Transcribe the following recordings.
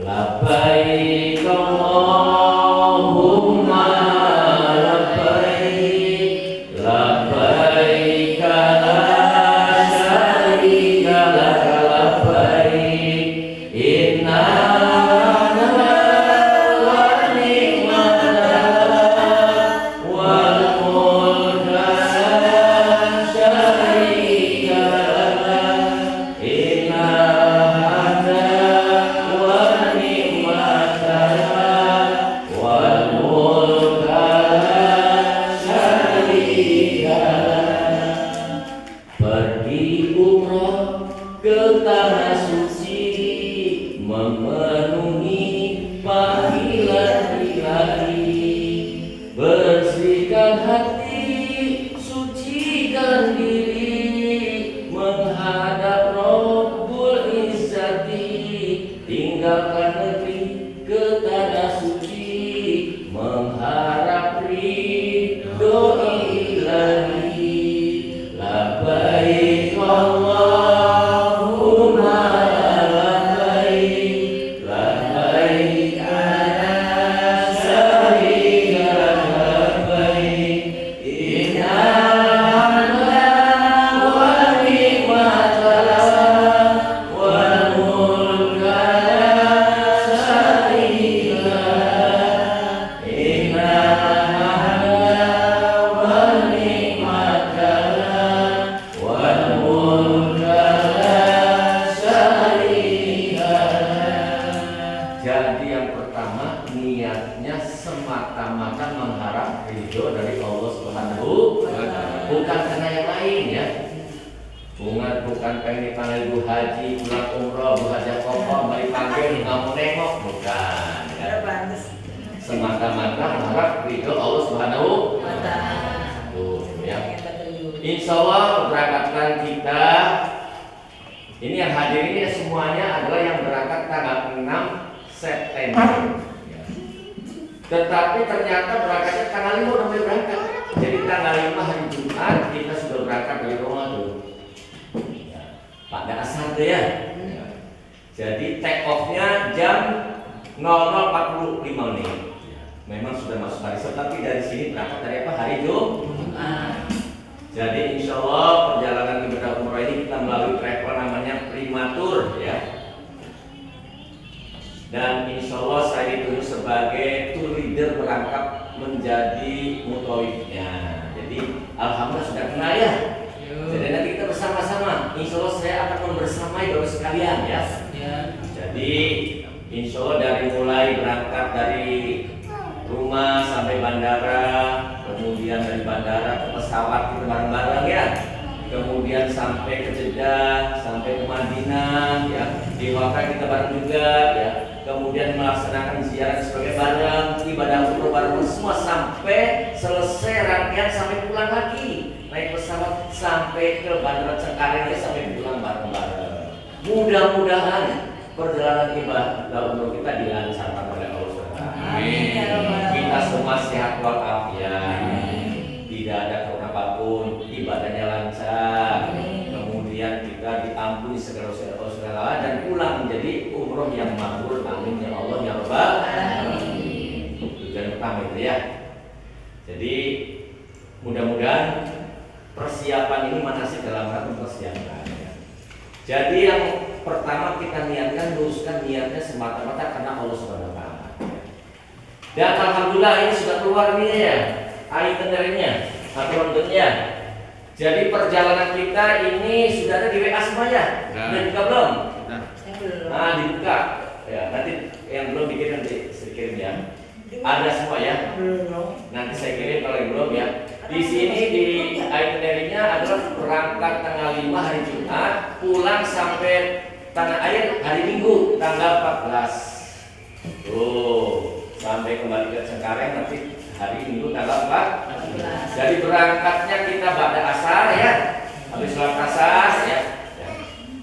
Labbaik Allahumma labbaik, labbaik la syarika lak labbaik, inna bersihkan hati, sucikan diri, menghadap Rabbul Izzati, tinggalkan negeri ke tanah suci, mengharap ridho ilahi. Labbaik Allahumma labbaik, labbaik la syarika lak labbaik, inna hamdan wa ni'matan wal mulka la syarika lak, inna hamdan wa ni'matan wal mulka la syarika lak. Jadi yang pertama niatnya semata-mata mengharap ridho dari Allah Subhanahu wa Ta'ala, bukan karena yang lain ya. Bukan pengen dipanggil Bu Haji, pulang umroh, Bu Haji Kokoh, mau dipanggil nggak mau nengok, bukan ya. Semata-mata mengharap ridho Allah Subhanahu wa Ta'ala. Tuh ya. Insya Allah berangkatkan kita ini yang hadir ini semuanya adalah yang berangkat tanggal 6 September. Tetapi ternyata berangkatnya tanggal 5 udah mulai berangkat. Jadi tanggal 5 hari Jumat kita sudah berangkat dari rumah tuh. Ya, pada asar tuh ya. Jadi take off-nya jam 00.45 nih. Memang sudah masuk hari Sabtu, tapi dari sini berangkat dari apa? Hari Jumat. Jadi insya Allah perjalanan ibadah umroh ini kita melalui travel namanya Primatur ya. Dan insya Allah saya ditunjuk sebagai tour leader berangkat menjadi mutawifnya. Jadi alhamdulillah sudah kenal ya. Jadi nanti kita bersama-sama. Insya Allah saya akan membersamai bapak sekalian ya. Jadi insya Allah dari mulai berangkat dari rumah sampai bandara, kemudian dari bandara ke pesawat kita bareng-bareng ya. Kemudian sampai ke Jeddah, sampai ke Madinah ya. Di Makkah kita bareng juga ya. Kemudian melaksanakan ziarah sebagai bareng, ibadah umroh bareng semua sampai selesai rangkaian sampai pulang lagi. Naik pesawat sampai ke Bandara Cengkareng sampai pulang bareng-bareng. Mudah-mudahan perjalanan ibadah umroh kita dilancarkan oleh Allah SWT. Kita semua sehat walafiat. Tidak ada kurang apapun, ibadahnya lancar. Kemudian kita diampuni segala dosa dan pulang menjadi umroh yang makbul. Amin ya Allah ya Rabbal alamin. Tujuan utama itu ya. Jadi mudah-mudahan persiapan ini manasik dalam rangka persiapan ya. Jadi yang pertama kita niatkan, luruskan niatnya semata-mata karena Allah Subhanahu wa Ta'ala. Dan alhamdulillah ini sudah keluar nih ya itinerary-nya, aturan-aturannya. Jadi perjalanan kita ini sudah ada di WA semua ya? Sudah buka belum? Nah dibuka ya, nanti yang belum bikin nanti saya kirim ya. Ada semua ya? Nanti saya kirim kalau yang belum ya. Di sini di itinerary-nya adalah berangkat tanggal 5 hari Jumat, pulang sampai tanah air hari Minggu tanggal 14. Tuh, sampai kembali ke Cengkareng nanti hari Minggu tanggal 4. Jadi berangkatnya kita pada asar ya, habis sholat asar ya.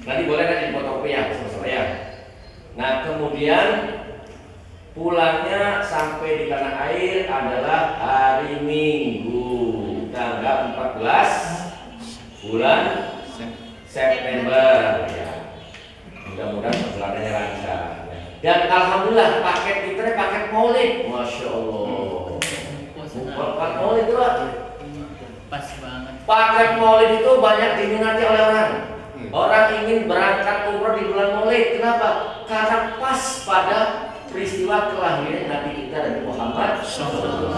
Nanti boleh nanti fotokopi ya, sama ya. Nah kemudian pulangnya sampai di tanah air adalah hari Minggu tanggal 14 bulan September ya. Mudah-mudahan perjalanannya lancar ya. Dan alhamdulillah paket kita paket Maulid, masya Allah. Paket Maulid itu pas banget. Paket Maulid itu banyak diminati oleh orang. Orang ingin berangkat umroh di bulan Maulid. Kenapa? Karena pas pada peristiwa kelahiran Nabi kita Nabi Muhammad SAW.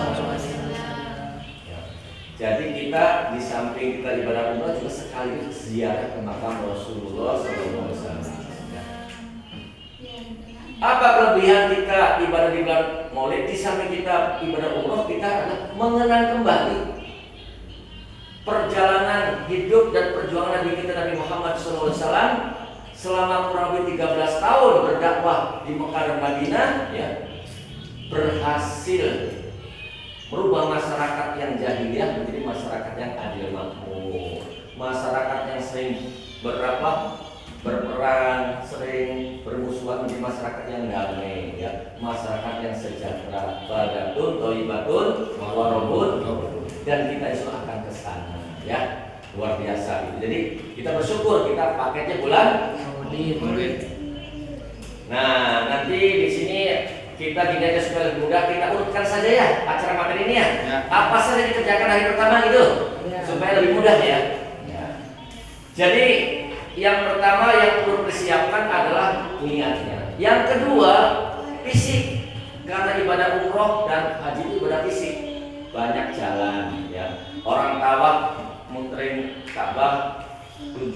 Jadi kita di samping kita ibadah umrah juga sekaligus ziarah ke makam Rasulullah SAW. Apa kelebihan kita ibadah di bulan Maulid? Di samping kita ibadah umrah, kita adalah mengenang kembali perjalanan hidup dan perjuangan Nabi kita Nabi Muhammad SAW selama kurang lebih 13 tahun berdakwah di Mekah dan Madinah, ya, berhasil merubah masyarakat yang jahiliyah menjadi masyarakat yang adil makmur, masyarakat yang sering berperang, sering bermusuhan menjadi masyarakat yang damai, ya, masyarakat yang sejahtera. Baldatun, thayyibatun, warabun, dan kita insya Allah akan ke sana, ya, luar biasa. Jadi kita bersyukur kita paketnya bulan Maulid. Nah, nanti di sini kita tidak ada supaya lebih mudah, kita urutkan saja ya acara materi ini ya. Apa saja dikerjakan hari pertama itu supaya lebih mudah ya. Jadi yang pertama yang perlu persiapkan adalah niatnya. Yang kedua fisik, karena ibadah umroh dan haji itu ibadah fisik, banyak jalan ya. Orang tawaf muterin Ka'bah 7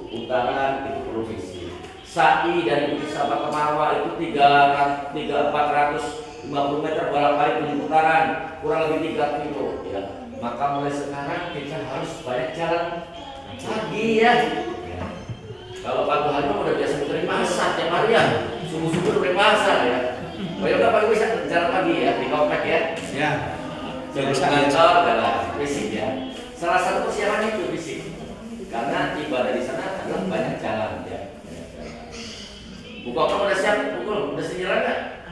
putaran itu perlu fisik. Sa'i dari Bukit Safa ke Marwah itu 450 meter bolak-balik 7 putaran, kurang lebih 3 kilo ya. Maka mulai sekarang kita harus banyak jalan pagi ya. Kalau pagi hari udah biasa muterin pasar tiap hari ya, subuh-subuh udah pasar ya. Kalau nggak pagi bisa jalan pagi ya di komplek ya. Ya. Jadi kantor adalah fisik ya. Salah satu persiapan itu fisik, karena ibadah di sana adalah banyak jalan ya. Buku kamu udah siap? Udah sejalan nggak?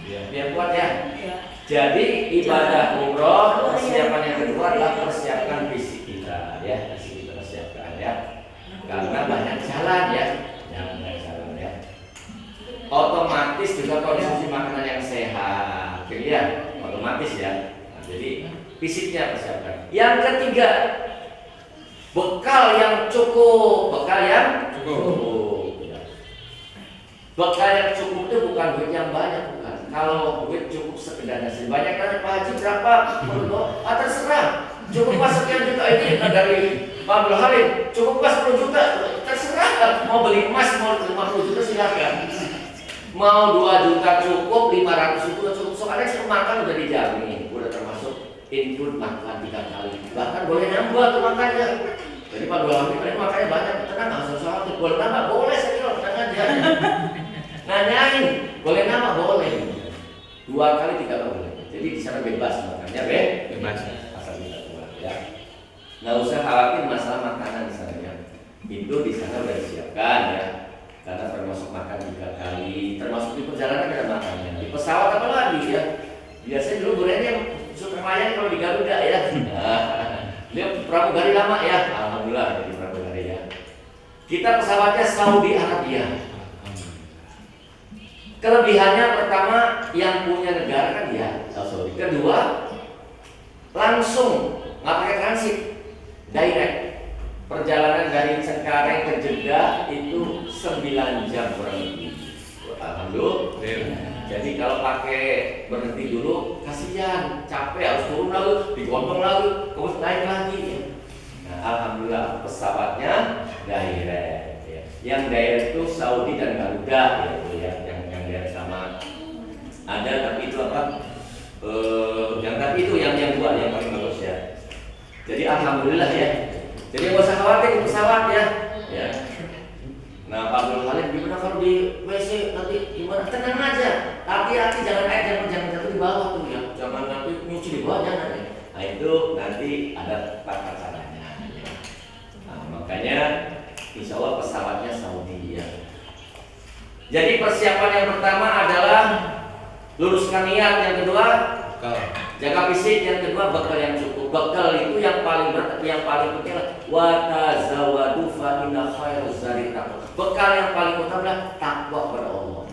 Iya. Biar kuat ya. Jadi ibadah umroh persiapan yang kedua adalah persiapkan fisik kita ya, fisik kita persiapkan ya. Karena banyak jalan ya, banyak jalan ya. Otomatis juga konsumsi makanan yang sehat, ya, otomatis ya. Nah, jadi fisiknya persiapkan. Yang ketiga, bekal yang cukup, bekal yang cukup. Ya. Bekal yang cukup itu bukan duit yang banyak, bukan. Kalau duit cukup sekedarnya, banyak kan Pak Haji berapa? Terserah. Cukup pas sekian juta ini dari Pak Abdul Halim, cukup pas 10 juta, terserah. Mau beli emas mau 50 juta silakan. Mau 2 juta cukup, 500 ribu cukup. Soalnya saya makan udah dijamin, udah termasuk include makan 3 kali. Bahkan boleh nambah tuh makannya. Jadi Pak Abdul Halim ini makannya banyak, tenang nggak usah khawatir. Boleh nambah, boleh saya kira tenang aja. Nanyain, boleh nambah, boleh. 2 kali 3 kali boleh. Jadi di sana bebas makannya, bebas. Ya, nggak usah khawatir masalah makanan di sana ya. Itu di sana udah disiapkan ya, karena termasuk makan 3 kali, termasuk di perjalanan ada makannya. Di pesawat apa lagi ya? Biasanya dulu bulannya suka main kalau di Garuda ya. Dia pramugari lama ya, alhamdulillah jadi pramugari ya. Kita pesawatnya Saudi Arabia. Kelebihannya pertama yang punya negara kan ya Saudi. Kedua langsung nggak pakai transit, direct. Perjalanan dari Cengkareng ke Jeddah itu 9 jam kurang lebih. Alhamdulillah. Jadi kalau pakai berhenti dulu kasihan, capek harus turun lagi, digondong lagi, terus naik lagi. Nah, alhamdulillah pesawatnya direct. Ya. Yang direct itu Saudi dan Garuda ya, yang direct sama ada tapi itu apa? Yang dua yang paling bagus ya. Jadi alhamdulillah ya. Jadi nggak usah khawatir di pesawat ya. Ya. Nah Pak Abdul Halim gimana kalau di WC nanti gimana? Tenang aja. Hati-hati jangan jangan jatuh di bawah tuh ya. Jangan nanti nyuci di bawah jangan ya. Nah itu nanti ada tata caranya. Ya. Nah makanya insya Allah pesawatnya Saudi ya. Jadi persiapan yang pertama adalah luruskan niat, yang kedua jaga fisik, yang kedua bekal yang cukup. Bekal itu yang paling penting wa tazawwadu fa inna khairaz zadi taqwa. Bekal yang paling utama adalah takwa kepada Allah.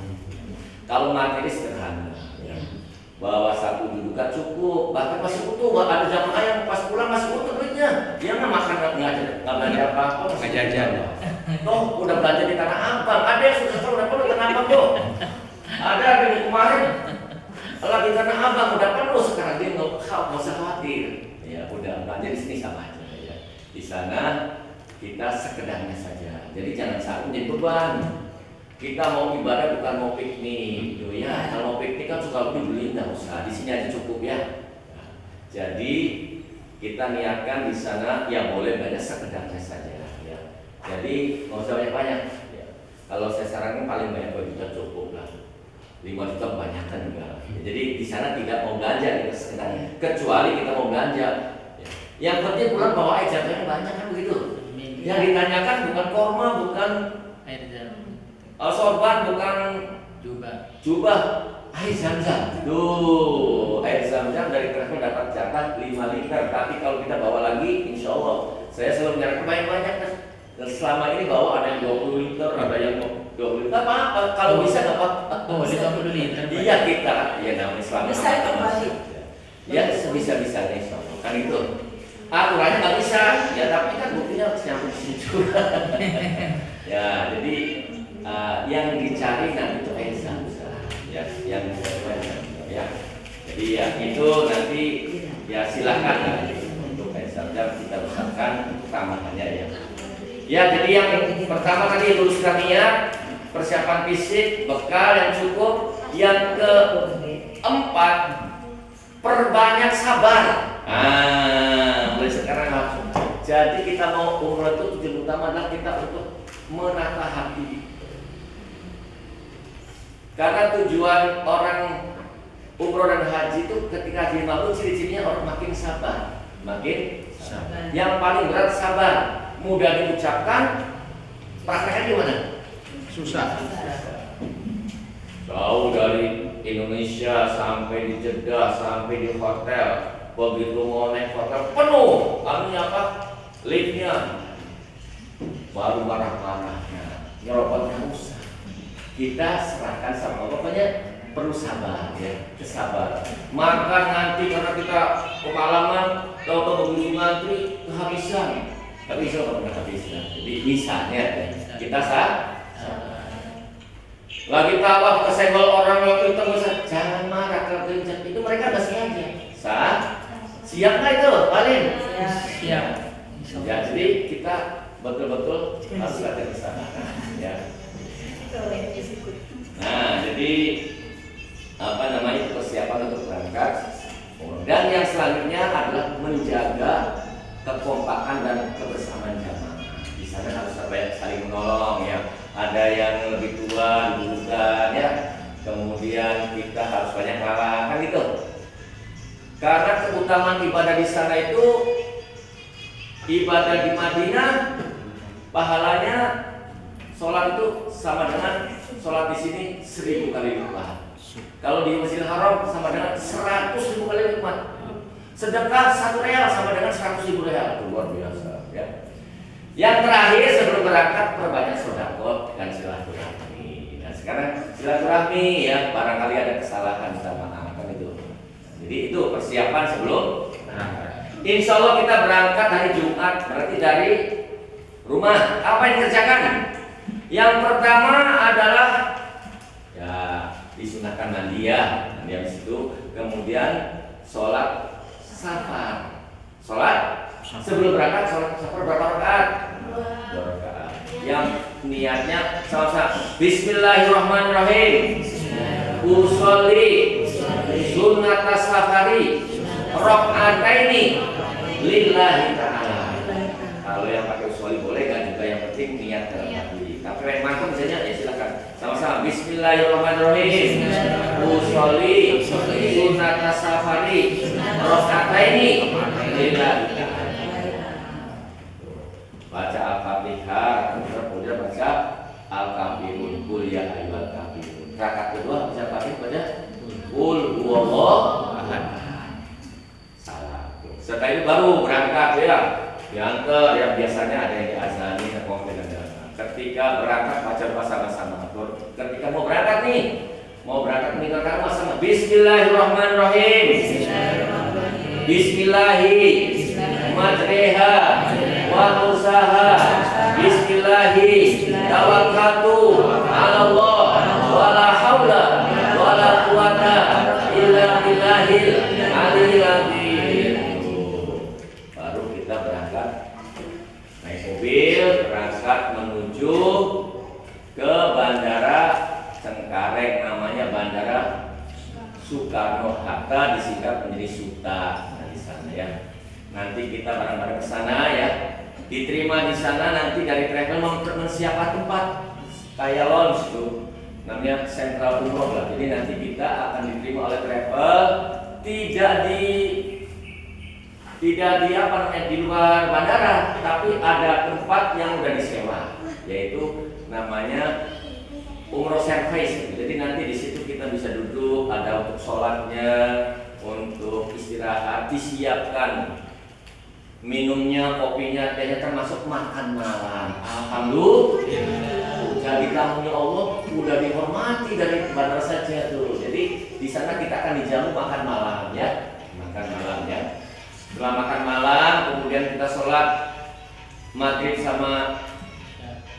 Kalau materi sederhana, ya. Bawa saku dudukan cukup, bahkan masih utuh. Ada jamaah yang pas pulang masih utuh duitnya. Dia nggak makan nggak belanja apa-apa, Nggak jajan. Toh udah belanja di Tanah Abang. Ada yang sudah udah penuh Tanah Abang tuh. Ada yang kemarin lagi Tanah Abang udah penuh sekarang, dia nggak usah khawatir. Ya udah belanja di sini sama aja. Ya. Di sana kita sekedarnya saja. Jadi jangan sampai menjadi beban. Kita mau ibadah bukan mau piknik, gitu ya. Kalau mau piknik kan suka lebih beli, nggak usah. Di sini aja cukup ya. Nah, jadi kita niatkan di sana ya boleh banyak sekedarnya saja. Ya. Jadi nggak usah banyak-banyak. Ya. Kalau saya sarankan paling banyak 2 juta cukup lah. 5 juta kebanyakan juga. Ya, jadi di sana tidak mau belanja kita sekedarnya. Kecuali kita mau belanja. Ya. Yang penting pulang bawa air jatuhnya banyak kan begitu. Yang ditanyakan bukan korma, bukan Air zam. sorban, bukan jubah, air zam-zam. Tuh, air zam-zam dari kerasnya dapat jatah 5 liter. Tapi kalau kita bawa lagi, insya Allah saya selalu menyarankan banyak-banyak. Dan selama ini bawa ada yang 20 liter, ada yang 20 liter. Apa-apa, kalau bisa dapat. Oh, 50 liter. Iya kita, ya namanya selama. Bisa kembali. Ya sebisa-bisanya insya Allah. Kan itu. Aturannya nggak bisa, ya tapi kan buktinya harus nyampe di situ. Ya, jadi yang dicari nanti itu air zam-zam, ya, yang dicari ya. Jadi ya itu nanti ya silakan lah untuk air zam-zam kita usahakan tambahannya ya. Ya, jadi yang pertama tadi luruskan niat, persiapan fisik, bekal yang cukup. Yang keempat, perbanyak sabar. Mulai sekarang langsung. Jadi kita mau umroh itu tujuan utama adalah kita untuk menata hati. Karena tujuan orang umroh dan haji itu ketika haji mabrur ciri-cirinya orang makin sabar, makin sabar. Yang paling berat sabar, mudah diucapkan, prakteknya gimana? Susah. Jauh dari Indonesia sampai di Jeddah, sampai di hotel, begitu mau naik hotel penuh, anunya apa? Liftnya, baru marah-marahnya, nyerobotnya usah. Kita serahkan sama Allah, pokoknya perlu sabar ya, kesabaran. Maka nanti karena kita kemalaman, tahu-tahu begitu ngantri kehabisan, tapi bisa nggak pernah habisnya. Jadi misalnya kita lagi tawaf kesenggol orang yang itu jangan marah kalau keinjak itu mereka nggak sengaja. Siap nggak itu, Paling? Siap. Ya, jadi kita betul-betul harus ada kesadaran. Ya. Nah, jadi apa namanya persiapan untuk berangkat. Dan yang selanjutnya adalah menjaga kekompakan dan kebersamaan jamaah. Di sana harus ada saling menolong ya. Ada yang lebih tua, bukan ya. Kemudian kita harus banyak ngalah, kan gitu. Karena keutamaan ibadah di sana itu ibadah di Madinah pahalanya sholat itu sama dengan sholat di sini 1000 kali lipat. Kalau di Masjidil Haram sama dengan 100.000 kali lipat. Sedekah 1 real sama dengan 100.000 real. Luar biasa ya. Yang terakhir sebelum berangkat perbanyak sedekah dan silaturahmi. Nah sekarang silaturahmi ya, barangkali ada kesalahan minta maaf kan itu. Jadi itu persiapan sebelum berangkat. Insya Allah kita berangkat hari Jumat, berarti dari rumah. Apa yang dikerjakan? Yang pertama adalah ya disunahkan mandiah, mandi habis itu, kemudian sholat safar. Sholat sebelum berangkat sholat safar berapa rakaat? 2 rakaat. Yang niatnya sama-sama. Bismillahirrahmanirrahim. Usolli sunnata safari rakaataini lillahi ta'ala. Kalau yang pakai usolli boleh kan, juga yang penting niat dalam hati. Tapi yang mantap misalnya ya silakan. Sama-sama. Bismillahirrahmanirrahim. Usolli sunnata safari rakaataini lillahi ta'ala. Baca Al-Fatihah, kemudian baca Al-Kafirun, Qul ya ayyuhal kafirun. Rakaat kedua baca Al-Fatihah, baca Qul huwallahu ahad. Salah. Setelah itu baru berangkat ya. Diantar ya, biasanya ada yang diazani kemudian ada. Ketika berangkat baca bersama-sama. Ketika mau berangkat nih, mau berangkat Bismillahirrahmanirrahim. Bismillahi majreha wa mursaha. Bismillahi tawakkaltu 'ala Allah wa la haula wa la quwata illa billahil aliyyil azim. Baru kita berangkat naik mobil, berangkat menuju ke Bandara Cengkareng, namanya Bandara Soekarno-Hatta, disingkat menjadi SUTA. Nah, di sana ya. Nanti kita bareng-bareng ke sana ya. Diterima di sana, nanti dari travel menyiapkan tempat kayak lounge tuh, namanya Central Umroh lah. Jadi nanti kita akan diterima oleh travel, tidak di apa namanya, di luar bandara, tapi ada tempat yang udah disewa, yaitu namanya umroh service. Jadi nanti di situ kita bisa duduk, ada untuk sholatnya, untuk istirahat, disiapkan minumnya, kopinya, tehnya, termasuk makan malam. Alhamdulillah, jadi tamunya Allah udah dihormati dari bandara saja tuh. Jadi di sana kita akan dijamu makan malam ya, makan malam ya. Setelah makan malam, kemudian kita sholat maghrib sama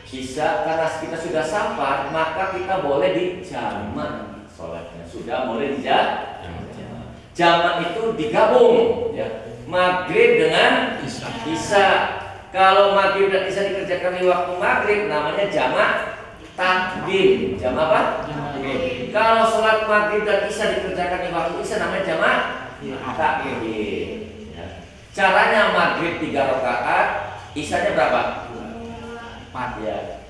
Isya. Karena kita sudah safar, maka kita boleh dijamak sholatnya. Sudah boleh dijamak. Jamak itu digabung ya. Maghrib dengan Isya. Kalau maghrib dan Isya dikerjakan di waktu maghrib, namanya jamak takdim. Jamak apa? Takdim. Kalau sholat maghrib dan Isya dikerjakan di waktu Isya, namanya jamak takdim. Caranya maghrib 3 rakaat, Isyanya berapa? 4 ya.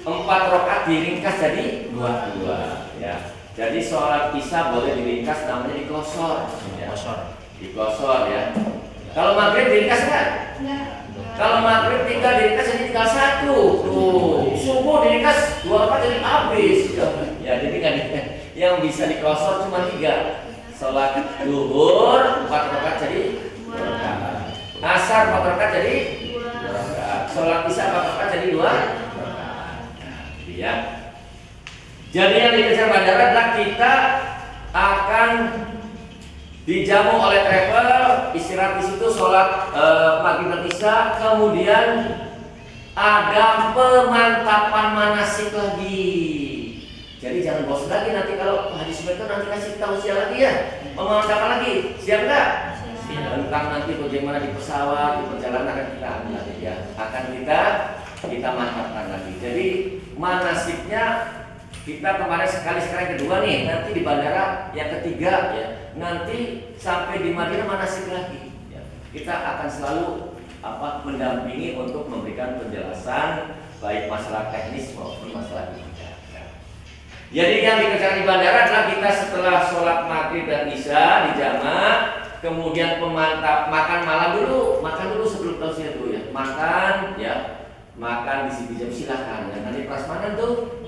4 rakaat diringkas jadi 2 ya. Jadi sholat Isya boleh diringkas, namanya dikosor. Dikosor ya. Kalau maghrib diringkas nggak? Kalau maghrib 3 diringkas jadi tinggal 1. Tuh, subuh diringkas 2 rakaat jadi habis. Ya, jadi kan yang bisa dikosor cuma 3. Sholat duhur 4 rakaat jadi 2 rakaat. Asar 4 rakaat jadi 2 rakaat. Sholat Isya 4 rakaat jadi 2 rakaat. Ya. Jadi yang dikejar bandara adalah kita akan dijamu oleh travel, istirahat di situ, sholat maghrib dan Isya, kemudian ada pemantapan manasik lagi. Jadi jangan bosan lagi, nanti kalau Haji Sumeto nanti kasih tausiah lagi ya, pemantapan lagi, siap nggak? Tentang nanti bagaimana di pesawat, di perjalanan akan kita ambil lagi ya, akan kita mantapkan lagi. Jadi manasiknya kita kemarin sekali, sekarang kedua nih, nanti di bandara yang ketiga ya, nanti sampai di Madinah manasik lagi ya. Kita akan selalu mendampingi untuk memberikan penjelasan baik masalah teknis maupun masalah ibadah ya. Jadi yang dikerjakan di bandara adalah kita setelah sholat maghrib dan Isya dijamak, kemudian makan malam dulu, makan dulu sebelum tausiah dulu ya, makan di sini jam silakan ya. Nanti prasmanan tuh,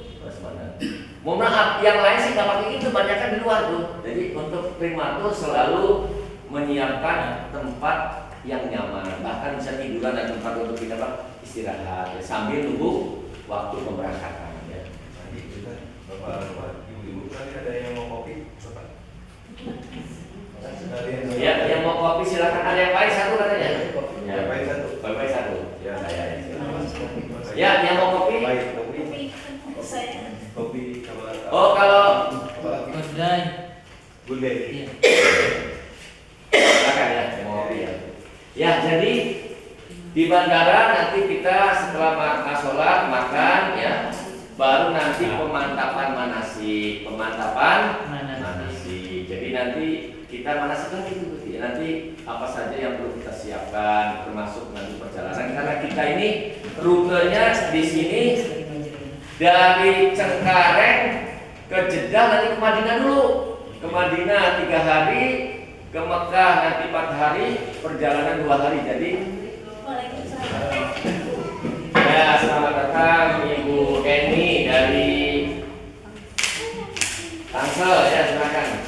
mohon maaf, yang lain sih nggak pakai itu, banyak kan di luar tuh. Jadi untuk primatur selalu menyiapkan tempat yang nyaman, bahkan bisa tiduran dan tempat untuk kita istirahat ya, sambil nunggu waktu pemberangkatan ya. Nanti kita bapak ibu-ibu tadi ada yang mau kopi, bapak? Ya, yang mau kopi silakan. Ada yang pahit 1 katanya. Ya, pahit 1. Pahit 1. Ya, saya. Ya, Ya, yang mau kopi. pahit kopi. Kopi Oh, kalau Kedai. gulai. Iya. silakan ya, yang mau kopi ya. Ya, jadi di bandara nanti kita setelah sholat makan ya, baru nanti pemantapan manasik. Jadi nanti kita manasik lagi tuh. Nanti apa saja yang perlu kita siapkan, termasuk nanti perjalanan, karena kita ini rutenya di sini dari Cengkareng ke Jeddah, nanti ke Madinah dulu. Ke Madinah 3 hari, ke Mekah nanti 4 hari, perjalanan 2 hari. Jadi ya, selamat datang Ibu Eni dari Tangsel ya, silakan.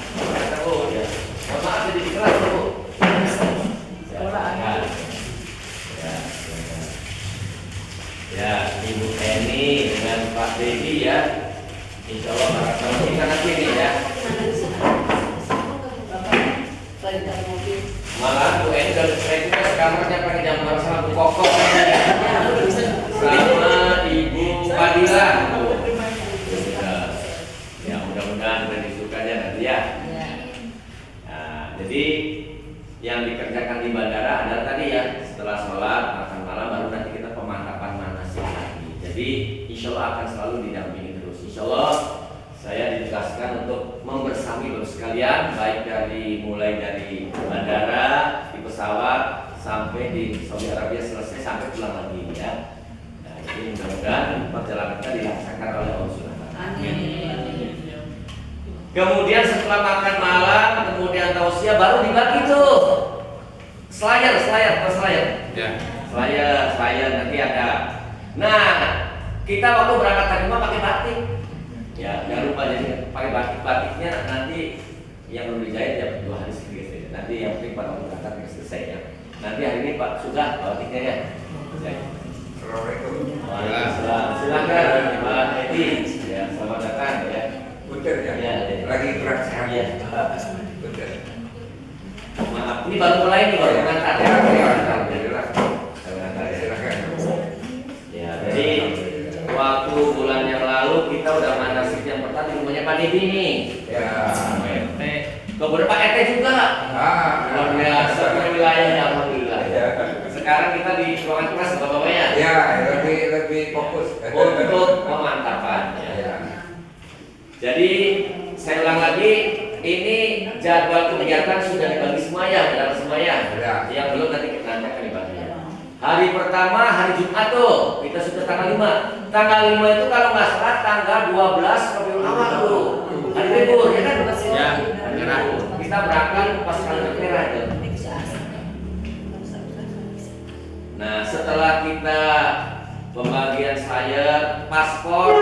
Bu ya. Mohon maaf jadi di kelas Bu. Ya, Ibu Eni dengan Pak Dedi ya. Insya Allah akan sama kita nanti nih ya. Malah Bu Eni dan saya juga kamarnya pakai jam sama Bu Koko sama Ibu Fadila. Ya mudah-mudahan disukai nanti ya. Nah, jadi yang dikerjakan di bandara adalah tadi ya, setelah sholat makan malam baru nanti kita pemantapan manasik lagi. Jadi insya Allah akan selalu didampingi terus. Insya Allah saya ditugaskan untuk membersami bapak sekalian, baik mulai dari bandara, di pesawat sampai di Saudi Arabia selesai sampai pulang lagi ya. Nah, jadi mudah-mudahan perjalanan kita dilaksanakan oleh Allah Subhanahu wa Ta'ala. Kemudian setelah makan malam, kemudian tausiah baru dibagi tuh selayar. Ya. Selayar nanti ada. Nah, kita waktu berangkat tadi mah pakai batik. Ya, jangan lupa jadi pakai batiknya nanti yang belum dijahit ya 2 hari sekali. Nanti yang penting pada waktu berangkat selesai ya. Nanti hari ini Pak sudah batiknya ya. Assalamualaikum. Waalaikumsalam. Silakan Pak Edi. Ya, selamat datang ya. Punten ya. Ya. Lagi kurang sehat. Iya. Punten. Maaf, ini baru mulai nih baru ngantar ya. Alhamdulillah. Silakan. Ya, jadi waktu bulan yang lalu kita udah manasik yang pertama di rumahnya Pak Dedi nih. Ya. RT. Kemudian Pak RT juga. Luar biasa punya wilayahnya alhamdulillah. Ya. Sekarang kita di ruangan kelas Bapak-bapak ya. Ya, lebih fokus Untuk pemantapannya. Ya. Jadi saya ulang lagi, ini jadwal kegiatan sudah dibagi semuanya, dalam semuanya. Ya. Yang belum nanti kita akan dibaginya. Hari pertama hari Jumat tuh, kita sudah tanggal 5. Tanggal 5 itu kalau nggak salah tanggal 12 Rabiul Awal tuh. Hari libur ya kan? Ya, Hari libur. Kita berangkat pas kalender merah itu. Nah, setelah kita pembagian saya paspor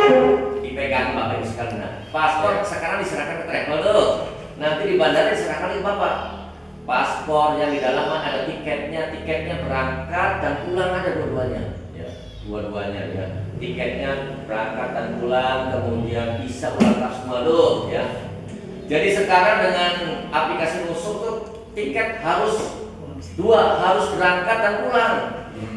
dipegang Bapak Ibu sekalian. Nah, paspor sekarang diserahkan ke travel tuh. Nanti di bandara diserahkan ke Bapak. Paspor yang di dalam ada tiketnya berangkat dan pulang ada dua-duanya. Ya, dua-duanya ya. Tiketnya berangkat dan pulang, kemudian bisa ulang semua tuh ya. Jadi sekarang dengan aplikasi Nusuk tuh tiket harus berangkat dan pulang.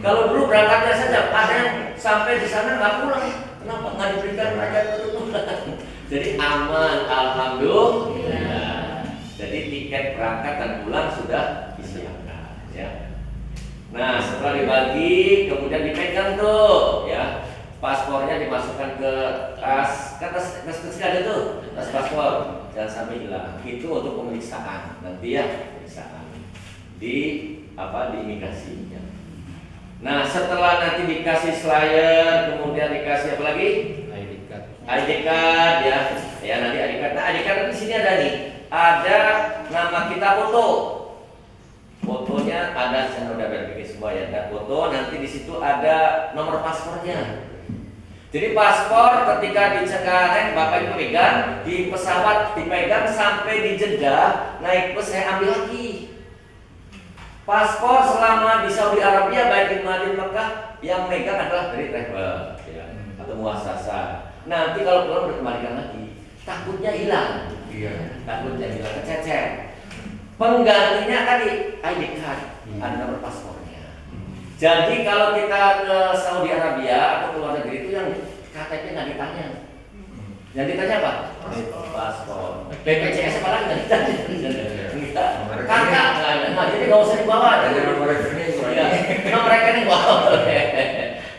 Kalau dulu berangkatnya saja, ada yang sampai di sana nggak pulang. Kenapa nggak diberikan raja untuk pulang? Jadi aman, alhamdulillah. Jadi tiket berangkat dan pulang sudah disiapkan. Ya. Nah setelah dibagi, kemudian dipegang tuh, ya. Paspornya dimasukkan ke tas kecil ada tuh, tas paspor. Jangan sampai hilang. Itu untuk pemeriksaan nanti ya, pemeriksaan di imigrasi. Ya. Nah setelah nanti dikasih flyer, kemudian dikasih apa lagi? ID card ya nanti ID card. Nah ID card di sini ada nih, ada nama kita foto. Fotonya ada, saya udah verifikasi semua ya. Ada foto, nanti di situ ada nomor paspornya. Jadi paspor ketika di Cengkareng Bapak Ibu pegang, di pesawat dipegang sampai di Jeddah, naik bus saya ambil lagi. Paspor selama di Saudi Arabia baik di Madinah Mekah yang megang adalah dari travel ya, atau muasasa. Nanti kalau pulang berkembalikan lagi, takutnya hilang. Iya. Takutnya hilang, kececer. Penggantinya tadi ID card, ada nomor paspornya. Jadi kalau kita ke Saudi Arabia atau ke luar negeri itu yang KTP nggak ditanya. Yang ditanya apa? Paspor. BPJS apa lagi nggak ditanya? Kakak, nah jadi nggak usah dibawa. Ada nomor rekening. Ya, nomor rekening bawa.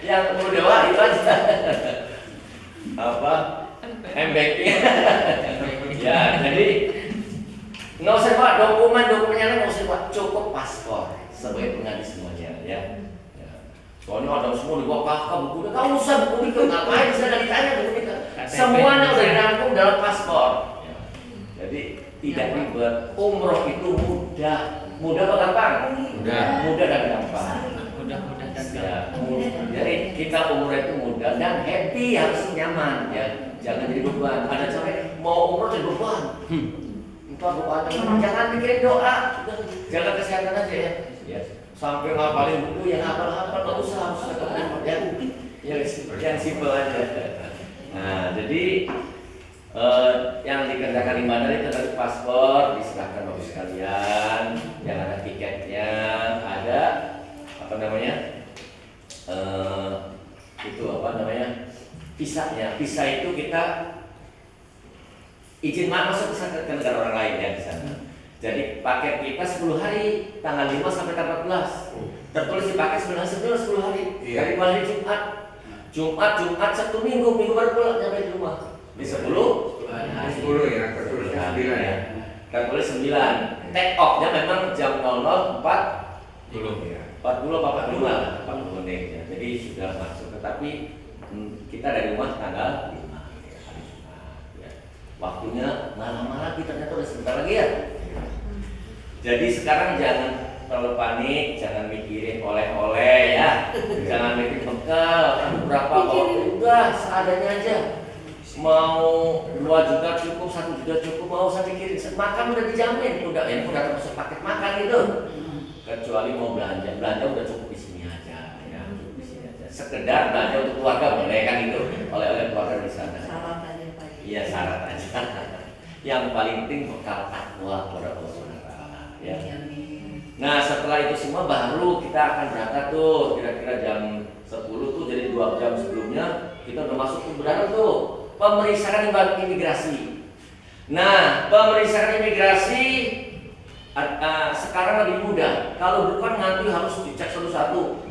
Yang perlu dibawa itu aja. Apa? M-banking. Ya, jadi nggak usah bawa dokumennya nggak usah bawa, cukup paspor sebagai pengganti semuanya ya. Soalnya ada semua dibawa kakak bukunya, nggak usah buku itu ngapain? Saya nggak ditanya buku itu. Semuanya udah dirangkum dalam paspor. Ya. Jadi tidak ribet. Umroh itu mudah apa gampang? Mudah dan gampang. Mudah dan Ya, jadi kita umroh itu mudah dan happy, harus nyaman ya. Jangan jadi beban. Ada sampai mau umroh jadi beban. Entah doa jangan mikirin doa, jaga kesehatan aja ya. Yes. Sampai ngapalin buku yang hafal-hafal nggak usah, harus ketemu ya. Yang simpel aja. Nah, jadi Yang dikerjakan di bandara itu dari paspor diserahkan bapak sekalian, yang ada tiketnya, ada apa namanya itu apa namanya visanya. Visa itu kita izin masuk ke negara orang lain ya di sana. Jadi paket kita 10 hari, tanggal 5 sampai tanggal 14. Tertulis di paket sebenarnya 10 hari. Iya. Dari hari Jumat, Sabtu, Minggu baru pulang sampai di rumah. Di 10 hari. 10 ya, tertulisnya 9 ya. Tertulis 9. Take off-nya memang jam 00.40 Belum ya. 45 lah, 40 menit ya. Jadi sudah masuk. Tetapi kita dari rumah tanggal 5 ya, hari Jumat ya. Waktunya nggak lama lagi, ternyata udah sebentar lagi ya. Jadi sekarang jangan terlalu panik, jangan mikirin oleh-oleh ya, jangan mikirin bekal, berapa kok, udah seadanya aja. Mau 2 juta cukup, 1 juta cukup, mau saya pikirin makan udah dijamin, udah termasuk paket makan gitu. Kecuali mau belanja udah cukup di sini aja, ya cukup di sini aja. Sekedar belanja untuk keluarga boleh kan itu, oleh-oleh keluarga di sana. Syarat aja Pak. Iya syarat aja. Yang paling penting bekal takwa kepada Allah Subhanahu wa Ta'ala. Ya. Nah setelah itu semua baru kita akan berangkat tuh kira-kira jam 10 tuh, jadi 2 jam sebelumnya kita udah masuk ke bandara tuh pemeriksaan imigrasi. Nah pemeriksaan imigrasi sekarang lebih mudah. Kalau bukan nanti harus dicek satu-satu